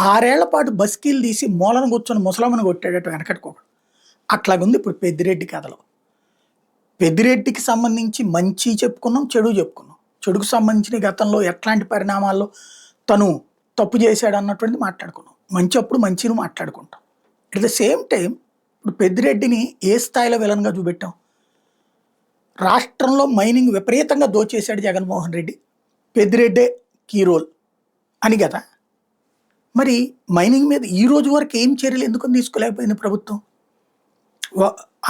6 ఏళ్ల పాటు బస్కీలు తీసి మూలన కూర్చొని ముసలమ్మని కొట్టాడట వెనకట్టుకోకడు. అట్లాగుంది ఇప్పుడు పెద్దిరెడ్డి కథలో. పెద్దిరెడ్డికి సంబంధించి మంచి చెప్పుకున్నాం, చెడు చెప్పుకున్నాం. చెడుకు సంబంధించిన గతంలో ఎట్లాంటి పరిణామాల్లో తను తప్పు చేశాడు అన్నటువంటిది మాట్లాడుకున్నాం. మంచి అప్పుడు మంచిని మాట్లాడుకుంటాం. అట్ ద సేమ్ టైం ఇప్పుడు పెద్దిరెడ్డిని ఏ స్థాయిలో విలన్గా చూపెట్టాం? రాష్ట్రంలో మైనింగ్ విపరీతంగా దోచేశాడు జగన్మోహన్ రెడ్డి, పెద్దిరెడ్డే కీ రోల్ అని కదా. మరి మైనింగ్ మీద ఈ రోజు వరకు ఏం చర్యలు ఎందుకు తీసుకోలేకపోయింది ప్రభుత్వం?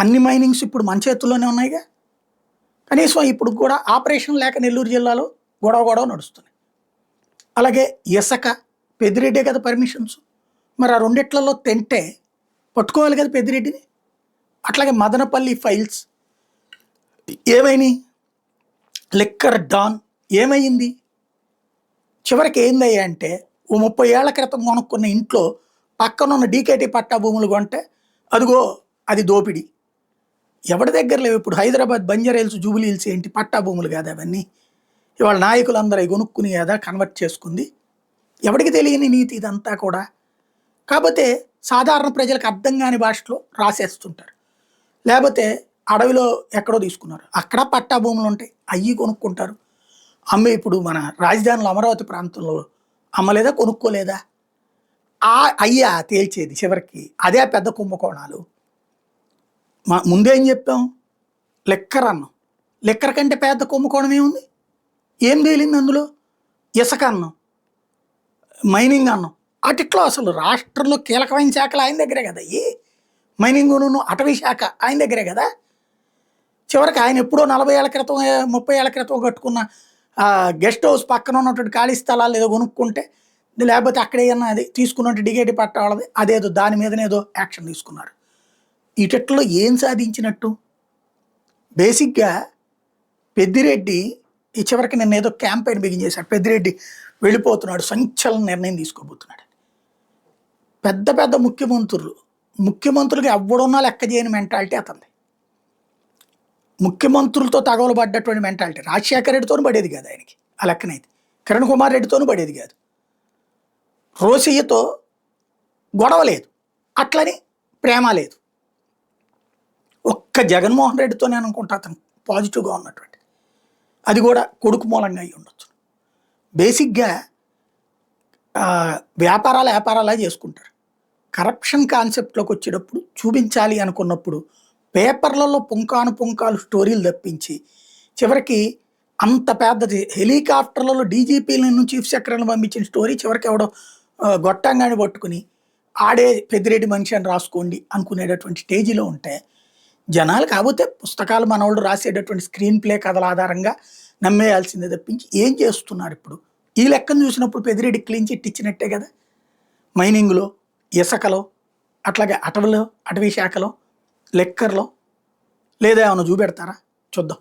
అన్ని మైనింగ్స్ ఇప్పుడు మన చేతుల్లోనే ఉన్నాయిగా. కనీసం ఇప్పుడు కూడా ఆపరేషన్ లేక నెల్లూరు జిల్లాలో గొడవ నడుస్తుంది. అలాగే ఇసుక పెద్దిరెడ్డే కదా పర్మిషన్స్. మరి ఆ రెండిట్లలో తింటే పట్టుకోవాలి కదా పెద్దిరెడ్డిని. అట్లాగే మదనపల్లి ఫైల్స్ ఏమైనాయి? లిక్కర్ డాన్ ఏమైంది? చివరికి ఏందయ్యా అంటే, ఓ 30 ఏళ్ల క్రితం కొనుక్కున్న ఇంట్లో పక్కనున్న డీకేటీ పట్టా భూములు కొంటే అదిగో అది దోపిడీ. ఎవరి దగ్గర లేవు. ఇప్పుడు Hyderabad Banjara hills, jubilee hills ఏంటి పట్టా భూములు కాదు అవన్నీ. ఇవాళ నాయకులందరూ అవి కొనుక్కుని కదా కన్వర్ట్ చేసుకుంది. ఎవరికి తెలియని నీతి ఇదంతా కూడా. కాకపోతే సాధారణ ప్రజలకు అర్థం కాని భాషలో రాసేస్తుంటారు. లేకపోతే అడవిలో ఎక్కడో తీసుకున్నారు, అక్కడ పట్టా భూములు ఉంటాయి, అవి కొనుక్కుంటారు. ఇప్పుడు మన రాజధానిలో అమరావతి ప్రాంతంలో అమ్మలేదా, కొనుక్కోలేదా? అయ్యా తేల్చేది చివరికి. అదే పెద్ద కుంభకోణాలు. ముందేం చెప్పాం? లెక్కర్ అన్నం. లెక్కర్ కంటే పెద్ద కుంభకోణం ఏముంది? ఏం తేలింది అందులో? ఇసుక అన్నం, మైనింగ్ అన్నం. అటిట్లో అసలు రాష్ట్రంలో కీలకమైన శాఖలు ఆయన దగ్గరే కదా. మైనింగ్ అటవీ శాఖ ఆయన దగ్గరే కదా. చివరికి ఆయన ఎప్పుడో 40 ఏళ్ల క్రితం 30 ఏళ్ల క్రితం కట్టుకున్న గెస్ట్ హౌస్ పక్కన ఉన్నటువంటి ఖాళీ స్థలాలు ఏదో కొనుక్కుంటే, లేకపోతే అక్కడే అది తీసుకున్నట్టు డిగేటి పట్ట వాళ్ళది అదేదో దాని మీదనేదో యాక్షన్ తీసుకున్నారు. ఇటట్లో ఏం సాధించినట్టు? బేసిక్గా పెద్దిరెడ్డి ఈ చివరికి నిన్న ఏదో క్యాంపెయిన్ బిగిన్ చేశాడు. పెద్దిరెడ్డి వెళ్ళిపోతున్నాడు, సంచలన నిర్ణయం తీసుకోబోతున్నాడు. పెద్ద పెద్ద ముఖ్యమంత్రులకి ఎవ్వడున్నా లెక్క చేయని మెంటాలిటీ అతనిది. ముఖ్యమంత్రులతో తగవలు పడ్డటువంటి మెంటాలిటీ. రాజశేఖర రెడ్డితో పడేది కాదు ఆయనకి ఆ లెక్కనైతే. కిరణ్ కుమార్ రెడ్డితో పడేది కాదు. రోసయ్యతో గొడవ లేదు, అట్లని ప్రేమ లేదు. ఒక్క జగన్మోహన్ రెడ్డితోనే అనుకుంటా అతను పాజిటివ్గా ఉన్నటువంటి. అది కూడా కొడుకు మూలంగా అయి ఉండొచ్చు. బేసిక్గా వ్యాపారాలా చేసుకుంటారు. కరప్షన్ కాన్సెప్ట్లోకి వచ్చేటప్పుడు చూపించాలి అనుకున్నప్పుడు పేపర్లలో పుంకాలు స్టోరీలు తప్పించి చివరికి అంత పెద్దది హెలికాప్టర్లలో డీజీపీలను చీఫ్ సెక్రటరీని పంపించిన స్టోరీ చివరికి ఎవడో గొట్టంగాని పట్టుకుని ఆడే పెద్దిరెడ్డి మనిషి అని రాసుకోండి అనుకునేటటువంటి స్టేజీలో ఉంటే జనాలు కాకపోతే పుస్తకాలు మనవాళ్ళు రాసేటటువంటి స్క్రీన్ ప్లే కథల ఆధారంగా నమ్మేయాల్సిందే తప్పించి ఏం చేస్తున్నారు ఇప్పుడు? ఈ లెక్కను చూసినప్పుడు పెద్దిరెడ్డి క్లీన్ చిట్ ఇచ్చినట్టే కదా. మైనింగ్లో, ఇసుకలో, అట్లాగే అటవీ శాఖలో, లెక్కర్లో లేదా ఏమైనా చూపెడతారా? చూద్దాం.